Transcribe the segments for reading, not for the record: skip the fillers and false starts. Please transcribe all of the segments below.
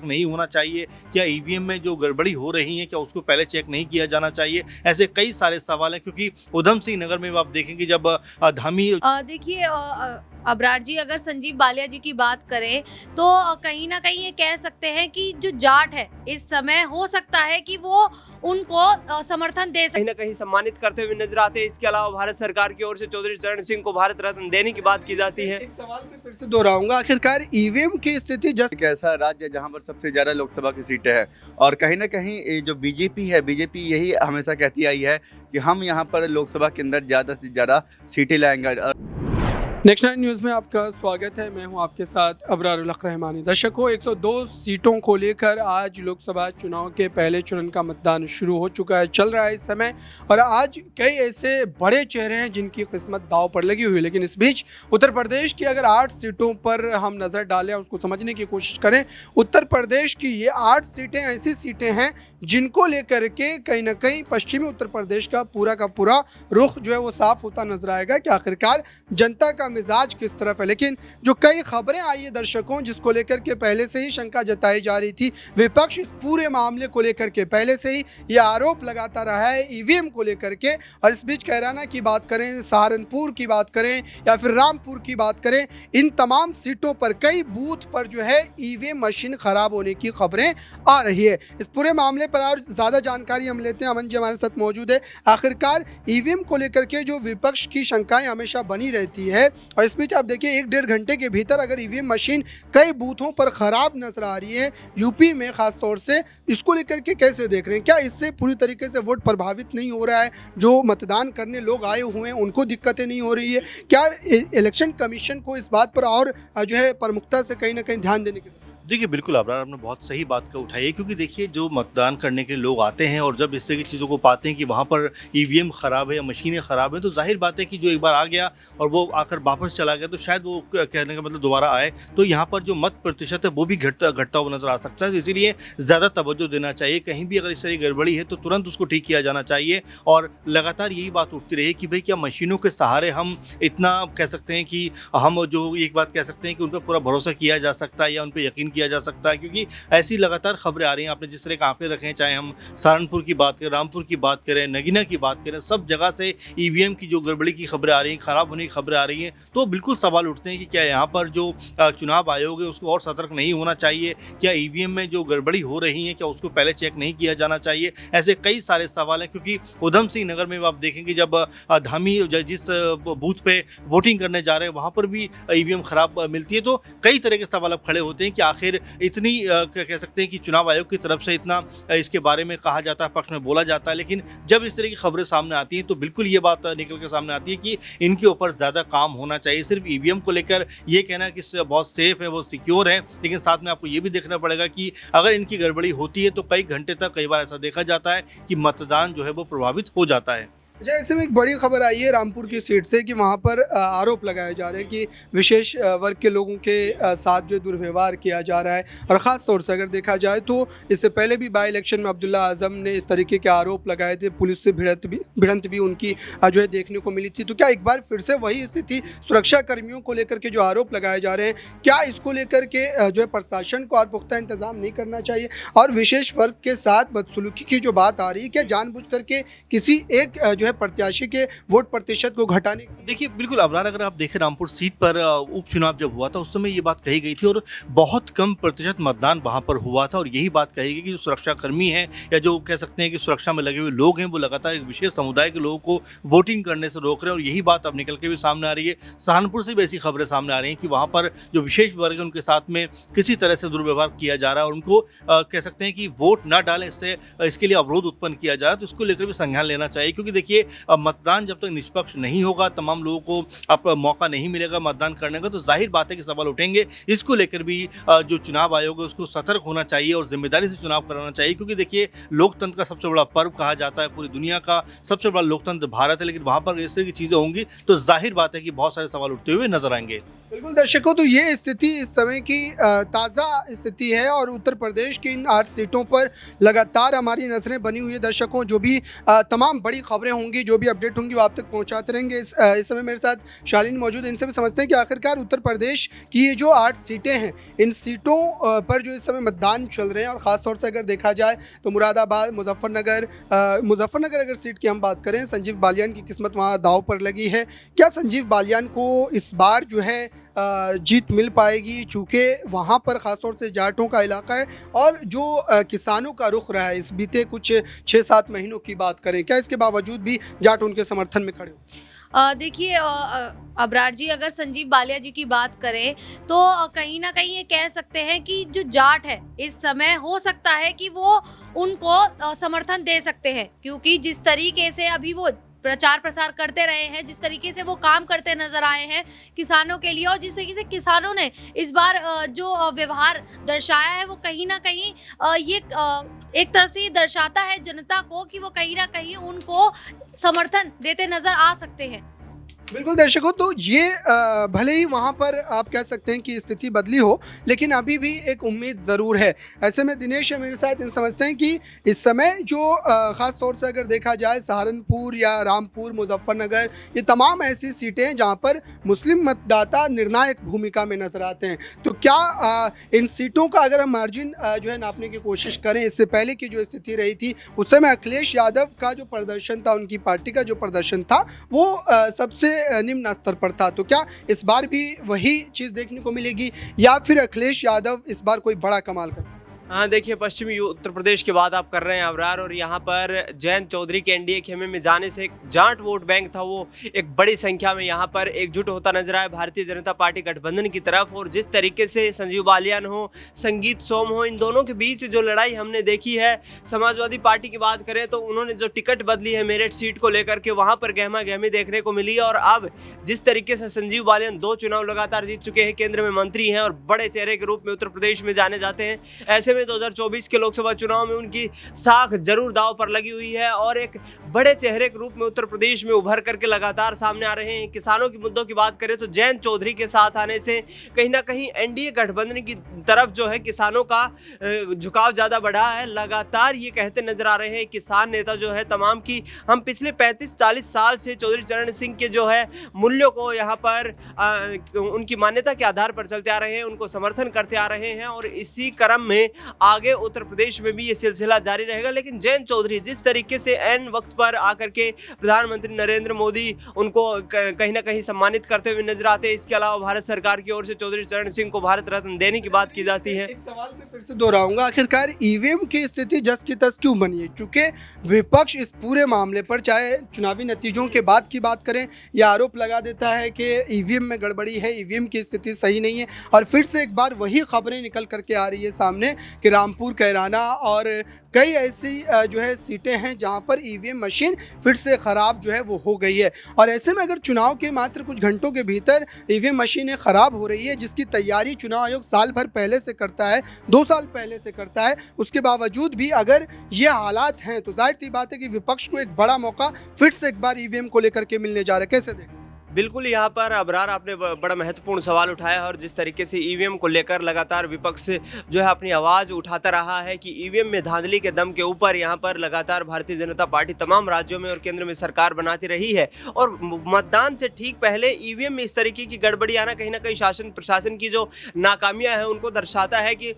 नहीं होना चाहिए? क्या ईवीएम में जो गड़बड़ी हो रही है क्या उसको पहले चेक नहीं किया जाना चाहिए? ऐसे कई सारे सवाल हैं, क्योंकि उधम सिंह नगर में आप देखेंगे जब धामी देखिए अबरार जी, अगर संजीव बालिया जी की बात करें तो कहीं ना कहीं ये कह सकते हैं कि जो जाट है इस समय हो सकता है कि वो उनको समर्थन दे सके, कहीं ना कहीं सम्मानित करते हुए नजर आते हैं। इसके अलावा भारत सरकार की ओर से चौधरी चरण सिंह को भारत रत्न देने की बात की जाती है। एक सवाल मैं फिर से दोहराऊंगा, आखिरकार ईवीएम की स्थिति एक ऐसा राज्य जहां पर सबसे ज़्यादा लोकसभा की सीटें हैं और कहीं ना कहीं ये जो बीजेपी है, बीजेपी यही हमेशा कहती आई है कि हम यहां पर लोकसभा के अंदर ज़्यादा से ज़्यादा सीटें लाएंगे। नेक्स्ट 9 न्यूज़ में आपका स्वागत है। मैं हूं आपके साथ अबरारुल हक रहमानी। दर्शकों, 102 सीटों को लेकर आज लोकसभा चुनाव के पहले चरण का मतदान शुरू हो चुका है, चल रहा है इस समय। और आज कई ऐसे बड़े चेहरे हैं जिनकी किस्मत दांव पर लगी हुई है। लेकिन इस बीच उत्तर प्रदेश की अगर 8 सीटों पर हम नज़र डालें, उसको समझने की कोशिश करें, उत्तर प्रदेश की ये 8 सीटें ऐसी सीटें हैं जिनको लेकर के कहीं ना कहीं पश्चिमी उत्तर प्रदेश का पूरा रुख जो है वो साफ होता नजर आएगा कि आखिरकार जनता का मिजाज किस तरफ है। लेकिन जो कई खबरें आई है दर्शकों, जिसको लेकर के पहले से ही शंका जताई जा रही थी, विपक्ष इस पूरे मामले को लेकर के पहले से ही ये आरोप लगाता रहा है ईवीएम को लेकर के। और इस बीच कैराना की बात करें, सहारनपुर की बात करें या फिर रामपुर की बात करें, इन तमाम सीटों पर कई बूथ पर जो है ईवीएम मशीन खराब होने की खबरें आ रही है। इस पूरे मामले पर और ज़्यादा जानकारी हम लेते हैं। अमन जी हमारे साथ मौजूद है। आखिरकार ईवीएम को लेकर के जो विपक्ष की शंकाएं हमेशा बनी रहती है, और इस बीच आप देखिए 1-1.5 घंटे के भीतर अगर ईवीएम मशीन कई बूथों पर ख़राब नजर आ रही है, यूपी में ख़ास तौर से, इसको लेकर के कैसे देख रहे हैं? क्या इससे पूरी तरीके से वोट प्रभावित नहीं हो रहा है? जो मतदान करने लोग आए हुए हैं उनको दिक्कतें नहीं हो रही है? क्या इलेक्शन कमीशन को इस बात पर और जो है प्रमुखता से कहीं ना कहीं ध्यान देने की? देखिए, बिल्कुल अबरार, आपने बहुत सही बात का उठाई है, क्योंकि देखिए जो मतदान करने के लिए लोग आते हैं और जब इस तरह की चीज़ों को पाते हैं कि वहाँ पर ईवीएम ख़राब है या मशीनें ख़राब हैं, तो जाहिर बात है कि जो एक बार आ गया और वो आकर वापस चला गया तो शायद वो कहने का मतलब दोबारा आए तो यहाँ पर जो मत प्रतिशत है वो भी घटता हुआ नज़र आ सकता है। तो इसीलिए ज़्यादा तवज्जो देना चाहिए। कहीं भी अगर इस तरह की गड़बड़ी है तो तुरंत उसको ठीक किया जाना चाहिए। और लगातार यही बात उठती रही कि भाई क्या मशीनों के सहारे हम इतना कह सकते हैं कि हम जो एक बात कह सकते हैं कि उन पर पूरा भरोसा किया जा सकता है या उन पर यकीन किया जा सकता है? क्योंकि ऐसी लगातार खबरें आ रही हैं। आपने जिस तरह के आंकड़े रखे हैं, चाहे हम सहारनपुर की बात करें, रामपुर की बात करें, नगीना की बात करें, सब जगह से ईवीएम की जो गड़बड़ी की खबरें आ रही हैं, ख़राब होने की खबरें आ रही हैं, तो बिल्कुल सवाल उठते हैं कि क्या यहाँ पर जो चुनाव आयोग है उसको और सतर्क नहीं होना चाहिए? क्या ईवीएम में जो गड़बड़ी हो रही है क्या उसको पहले चेक नहीं किया जाना चाहिए? ऐसे कई सारे सवाल हैं, क्योंकि उधम सिंह नगर में आप देखेंगे जब धामी जिस बूथ पे वोटिंग करने जा रहे हैं वहाँ पर भी ईवीएम ख़राब मिलती है। तो कई तरह के सवाल अब खड़े होते हैं कि आखिर इतनी कह सकते हैं कि चुनाव आयोग की तरफ से इतना इसके बारे में कहा जाता है, पक्ष में बोला जाता है, लेकिन जब इस तरह की खबरें सामने आती हैं तो बिल्कुल ये बात निकल के सामने आती है कि इनके ऊपर ज़्यादा काम होना चाहिए। सिर्फ ईवीएम को लेकर ये कहना कि बहुत सेफ है, वो सिक्योर है, लेकिन साथ में आपको ये भी देखना पड़ेगा कि अगर इनकी गड़बड़ी होती है तो कई घंटे तक कई बार ऐसा देखा जाता है कि मतदान जो है वो प्रभावित हो जाता है। अच्छा, ऐसे में एक बड़ी खबर आई है रामपुर की सीट से कि वहाँ पर आरोप लगाए जा रहे हैं कि विशेष वर्ग के लोगों के साथ जो दुर्व्यवहार किया जा रहा है। और ख़ास तौर से अगर देखा जाए तो इससे पहले भी बाई इलेक्शन में अब्दुल्ला आज़म ने इस तरीके के आरोप लगाए थे, पुलिस से भिड़ंत भी उनकी जो है देखने को मिली थी। तो क्या एक बार फिर से वही स्थिति, सुरक्षा कर्मियों को लेकर के जो आरोप लगाए जा रहे हैं, क्या इसको लेकर के जो है प्रशासन को और पुख्ता इंतजाम नहीं करना चाहिए? और विशेष वर्ग के साथ बदसलूकी की जो बात आ रही है, क्या जानबूझ करके किसी एक जो है प्रत्याशी के वोट प्रतिशत को घटाने की? देखिए, बिल्कुल अबरार, अगर आप देखें रामपुर सीट पर उपचुनाव जब हुआ था उस समय ये बात कही गई थी और बहुत कम प्रतिशत मतदान वहाँ पर हुआ था। और यही बात कही गई कि जो सुरक्षाकर्मी हैं या जो कह सकते हैं कि सुरक्षा में लगे हुए लोग हैं वो लगातार एक विशेष समुदाय के लोगों को वोटिंग करने से रोक रहे हैं। और यही बात अब निकल के भी सामने आ रही है। सहारनपुर से भी ऐसी खबरें सामने आ रही हैं कि वहाँ पर जो विशेष वर्ग है उनके साथ में किसी तरह से दुर्व्यवहार किया जा रहा है और उनको कह सकते हैं कि वोट ना डालें, इसके लिए अवरोध उत्पन्न किया जा रहा है। तो इसको लेकर भी संज्ञान लेना चाहिए, क्योंकि देखिए मतदान जब तक निष्पक्ष नहीं होगा, तमाम लोगों को अब मौका नहीं मिलेगा मतदान करने का, तो जाहिर बात है कि सवाल उठेंगे। इसको लेकर भी जो चुनाव आयोग है उसको सतर्क होना चाहिए और जिम्मेदारी से चुनाव कराना चाहिए, क्योंकि देखिए लोकतंत्र का सबसे बड़ा पर्व कहा जाता है, पूरी दुनिया का सबसे बड़ा लोकतंत्र भारत है, लेकिन वहाँ पर इस तरह की चीज़ें होंगी तो जाहिर बात है कि बहुत सारे सवाल उठते हुए नजर आएंगे। बिल्कुल दर्शकों, तो ये स्थिति इस समय की ताज़ा स्थिति है और उत्तर प्रदेश की इन 8 सीटों पर लगातार हमारी नज़रें बनी हुई है। दर्शकों, जो भी तमाम बड़ी खबरें होंगी, जो भी अपडेट होंगी, वो आप तक पहुंचाते रहेंगे। इस समय मेरे साथ शालीन मौजूद है, इनसे भी समझते हैं कि आखिरकार उत्तर प्रदेश की ये जो 8 सीटें हैं, इन सीटों पर जो इस समय मतदान चल रहे हैं, और ख़ासतौर से अगर देखा जाए तो मुरादाबाद, मुजफ्फरनगर अगर सीट की हम बात करें, संजीव बालियान की किस्मत वहाँ दाव पर लगी है। क्या संजीव बालियान को इस बार जो है जीत मिल पाएगी, चूँकि वहाँ पर ख़ासतौर से जाटों का इलाका है और जो किसानों का रुख रहा है इस बीते कुछ 6-7 महीनों की बात करें, क्या इसके बावजूद भी जाट उनके समर्थन में खड़े हो? देखिए, अबरार जी अगर संजीव बालिया जी की बात करें तो कहीं ना कहीं ये कह सकते हैं कि जो जाट है इस समय हो सकता है कि वो उनको समर्थन दे सकते हैं, क्योंकि जिस तरीके से अभी वो प्रचार प्रसार करते रहे हैं, जिस तरीके से वो काम करते नजर आए हैं किसानों के लिए, और जिस तरीके से किसानों ने इस बार जो व्यवहार दर्शाया है, वो कहीं ना कहीं ये एक तरफ से ये दर्शाता है जनता को कि वो कहीं ना कहीं उनको समर्थन देते नजर आ सकते हैं। बिल्कुल दर्शकों, तो ये भले ही वहाँ पर आप कह सकते हैं कि स्थिति बदली हो, लेकिन अभी भी एक उम्मीद ज़रूर है। ऐसे में दिनेश है मेरे साथ, इन समझते हैं कि इस समय जो ख़ास तौर से अगर देखा जाए सहारनपुर या रामपुर, मुजफ्फरनगर, ये तमाम ऐसी सीटें हैं जहाँ पर मुस्लिम मतदाता निर्णायक भूमिका में नज़र आते हैं। तो क्या इन सीटों का अगर हम मार्जिन जो है नापने की कोशिश करें, इससे पहले की जो स्थिति रही थी उस समय अखिलेश यादव का जो प्रदर्शन था, उनकी पार्टी का जो प्रदर्शन था, वो सबसे निम्न स्तर पर था। तो क्या इस बार भी वही चीज़ देखने को मिलेगी या फिर अखिलेश यादव इस बार कोई बड़ा कमाल कर? हाँ देखिए, पश्चिमी उत्तर प्रदेश की बात आप कर रहे हैं अबरार, और यहाँ पर जयंत चौधरी के एनडीए खेमे में जाने से एक जाट वोट बैंक था वो एक बड़ी संख्या में यहाँ पर एकजुट होता नजर आया भारतीय जनता पार्टी गठबंधन की तरफ। और जिस तरीके से संजीव बालियान हो, संगीत सोम हो, इन दोनों के बीच जो लड़ाई हमने देखी है, समाजवादी पार्टी की बात करें तो उन्होंने जो टिकट बदली है मेरठ सीट को लेकर के, वहाँ पर गहमा गहमी देखने को मिली। और अब जिस तरीके से संजीव बालियान 2 चुनाव लगातार जीत चुके हैं, केंद्र में मंत्री हैं और बड़े चेहरे के रूप में उत्तर प्रदेश में जाने जाते हैं, ऐसे में 2024 के लोकसभा चुनाव में उनकी साख जरूर दांव पर लगी हुई है और एक बड़े चेहरे के रूप में उत्तर प्रदेश में उभर करके लगातार सामने आ रहे हैं। किसानों की मुद्दों की बात करें तो जयंत चौधरी के साथ आने से कहीं ना कहीं एनडीए गठबंधन की तरफ जो है किसानों का झुकाव ज़्यादा बढ़ा है। लगातार ये कहते नजर आ रहे हैं किसान नेता जो है तमाम की, हम पिछले 35-40 साल से चौधरी चरण सिंह के जो है मूल्यों को यहाँ पर उनकी मान्यता के आधार पर चलते आ रहे हैं, उनको समर्थन करते आ रहे हैं और इसी क्रम में आगे उत्तर प्रदेश में भी ये सिलसिला जारी रहेगा। लेकिन जयंत चौधरी जिस तरीके से एन वक्त पर आकर के प्रधानमंत्री नरेंद्र मोदी उनको कहीं ना कहीं सम्मानित करते हुए नजर आते हैं, इसके अलावा भारत सरकार की ओर से चौधरी चरण सिंह को भारत रत्न देने की बात की जाती है। एक सवाल मैं फिर से दोहराऊंगा, आखिरकार ईवीएम की स्थिति जस की तस क्यों बनी है? क्योंकि विपक्ष इस पूरे मामले पर चाहे चुनावी नतीजों के बाद की बात करें या आरोप लगा देता है कि ईवीएम में गड़बड़ी है, ईवीएम की स्थिति सही नहीं है, और फिर से एक बार वही खबरें निकल करके आ रही है सामने कि रामपुर, कैराना और कई ऐसी जो है सीटें हैं जहां पर ईवीएम मशीन फिर से ख़राब जो है वो हो गई है। और ऐसे में अगर चुनाव के मात्र कुछ घंटों के भीतर ईवीएम मशीनें ख़राब हो रही है, जिसकी तैयारी चुनाव आयोग साल भर पहले से करता है, 2 साल पहले से करता है, उसके बावजूद भी अगर ये हालात हैं तो जाहिर सी बात है कि विपक्ष को एक बड़ा मौका फिर से एक बार ईवीएम को लेकर के मिलने जा रहा है। कैसे देखें? बिल्कुल, यहाँ पर अबरार आपने बड़ा महत्वपूर्ण सवाल उठाया है और जिस तरीके से ईवीएम को लेकर लगातार विपक्ष जो है अपनी आवाज़ उठाता रहा है कि ईवीएम में धांधली के दम के ऊपर यहाँ पर लगातार भारतीय जनता पार्टी तमाम राज्यों में और केंद्र में सरकार बनाती रही है। और मतदान से ठीक पहले ईवीएम में इस तरीके की गड़बड़ी आना कहीं ना कहीं शासन प्रशासन की जो नाकामियाँ हैं उनको दर्शाता है कि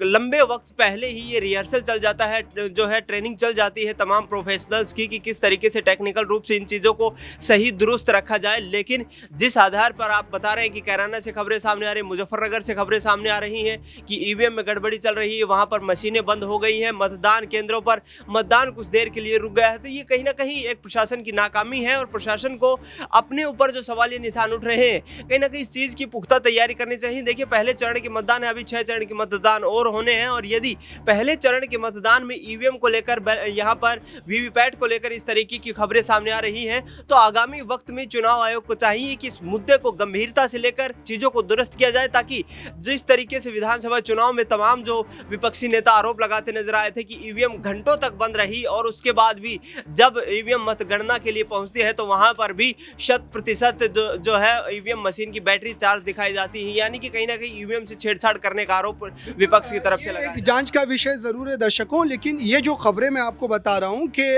लंबे वक्त पहले ही ये रिहर्सल चल जाता है, जो है ट्रेनिंग चल जाती है तमाम प्रोफेशनल्स की कि किस तरीके से टेक्निकल रूप से इन चीज़ों को सही दुरुस्त रखा जाए। लेकिन जिस आधार पर आप बता रहे हैं कि कैराना से खबरें सामने आ रही हैं, मुजफ्फरनगर से खबरें सामने आ रही हैं कि ईवीएम में गड़बड़ी चल रही है, वहां पर मशीनें बंद हो गई हैं, मतदान केंद्रों पर मतदान कुछ देर के लिए रुक गया है, तो ये कहीं ना कहीं एक प्रशासन की नाकामी है और प्रशासन को अपने ऊपर जो सवालिया निशान उठ रहे हैं, कहीं ना कहीं इस चीज़ की पुख्ता तैयारी करनी चाहिए। देखिए, पहले चरण के मतदान है, अभी 6 चरण के मतदान और होने हैं और यदि पहले चरण के मतदान में ईवीएम को लेकर यहाँ पर वीवीपैट को लेकर इस तरीके की खबरें सामने आ रही हैं तो आगामी वक्त में चुनाव आयोग को को चाहिए कि इस मुद्दे को गंभीरता से लेकर चीज़ों को दुरुस्त किया जाए, ताकि जिस तरीके से विधानसभा चुनाव में तमाम जो विपक्षी नेता आरोप लगाते नजर आए थे कि ईवीएम घंटों तक बंद रही और उसके बाद भी जब ईवीएम मतगणना के लिए पहुंचती है तो वहां पर भी 100% जो है ईवीएम मशीन की बैटरी चार्ज दिखाई जाती है, यानी कि कहीं ना कहीं ईवीएम से छेड़छाड़ करने का आरोप विपक्ष की तरफ से ये लगा एक जांच का विषय ज़रूर है दर्शकों, लेकिन ये जो खबरें मैं आपको बता रहा हूँ कि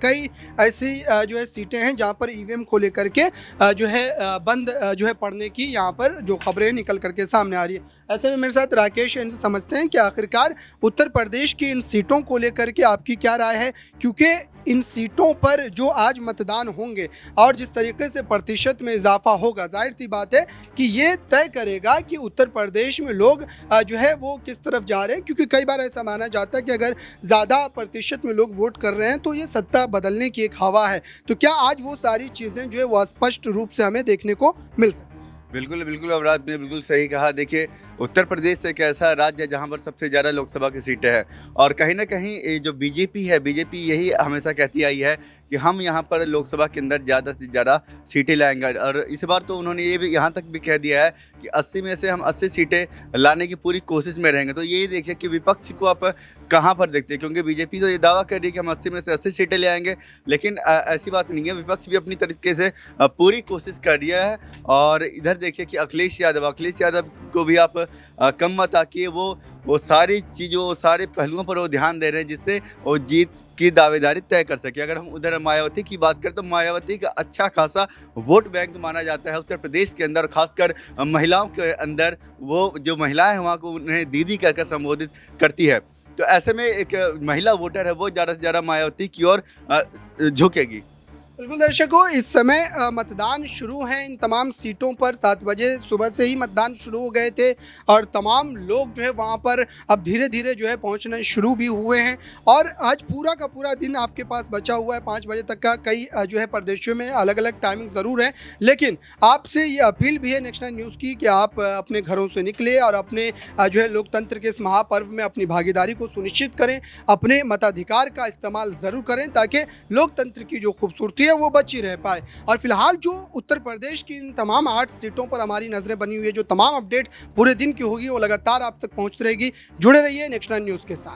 कई ऐसी जो है सीटें हैं जहाँ पर ईवीएम को लेकर के जो है बंद जो है पड़ने की यहाँ पर जो खबरें निकल करके सामने आ रही है। ऐसे में मेरे साथ राकेश इनसे समझते हैं कि आखिरकार उत्तर प्रदेश की इन सीटों को लेकर के आपकी क्या राय है, क्योंकि इन सीटों पर जो आज मतदान होंगे और जिस तरीके से प्रतिशत में इजाफा होगा, जाहिर सी बात है कि ये तय करेगा कि उत्तर प्रदेश में लोग जो है वो किस तरफ जा रहे हैं। क्योंकि कई बार ऐसा माना जाता है कि अगर ज़्यादा प्रतिशत में लोग वोट कर रहे हैं तो ये सत्ता बदलने की एक हवा है। तो क्या आज वो सारी चीज़ें जो है वो स्पष्ट रूप से हमें देखने को मिल सकती? बिल्कुल बिल्कुल, अब आपने बिल्कुल सही कहा। देखिए, उत्तर प्रदेश एक ऐसा राज्य है जहाँ पर सबसे ज़्यादा लोकसभा की सीटें हैं और कहीं ना कहीं ये जो बीजेपी है, बीजेपी यही हमेशा कहती आई है कि हम यहाँ पर लोकसभा के अंदर ज़्यादा से ज़्यादा सीटें लाएंगे। और इस बार तो उन्होंने ये भी यहाँ तक भी कह दिया है कि 80 में से हम 80 सीटें लाने की पूरी कोशिश में रहेंगे। तो ये देखिए कि विपक्ष को आप कहाँ पर देखते हैं, क्योंकि बीजेपी तो ये दावा कर रही है कि हम 80 में से 80 सीटें ले आएंगे, लेकिन ऐसी बात नहीं है। विपक्ष भी अपनी तरीके से पूरी कोशिश कर रही है। और इधर देखिए कि अखिलेश यादव को भी आप कम मत आकिए, वो सारी चीज़ों, वो सारे पहलुओं पर वो ध्यान दे रहे हैं जिससे वो जीत की दावेदारी तय कर सके। अगर हम उधर मायावती की बात करें तो मायावती का अच्छा खासा वोट बैंक माना जाता है उत्तर प्रदेश के अंदर, खासकर महिलाओं के अंदर। वो जो महिलाएं हैं वहाँ को उन्हें दीदी कहकर संबोधित करती है। तो ऐसे में एक महिला वोटर है वो ज़्यादा से ज़्यादा मायावती की ओर झुकेगी। बिल्कुल दर्शकों, इस समय मतदान शुरू है इन तमाम सीटों पर। 7 बजे सुबह से ही मतदान शुरू हो गए थे और तमाम लोग जो है वहाँ पर अब धीरे धीरे जो है पहुँचना शुरू भी हुए हैं। और आज पूरा का पूरा दिन आपके पास बचा हुआ है 5 बजे तक का। कई जो है प्रदेशों में अलग अलग टाइमिंग ज़रूर है, लेकिन आपसे ये अपील भी है नेक्स्ट 9 न्यूज़ की कि आप अपने घरों से निकले और अपने जो है लोकतंत्र के इस महापर्व में अपनी भागीदारी को सुनिश्चित करें, अपने मताधिकार का इस्तेमाल ज़रूर करें ताकि लोकतंत्र की जो खूबसूरती वो बची रह पाए। और फिलहाल जो उत्तर प्रदेश की इन तमाम 8 सीटों पर हमारी नजरें बनी हुई है, जो तमाम अपडेट पूरे दिन की होगी वो लगातार आप तक पहुंच रहेगी। जुड़े रहिए नेक्स्ट 9 न्यूज़ के साथ।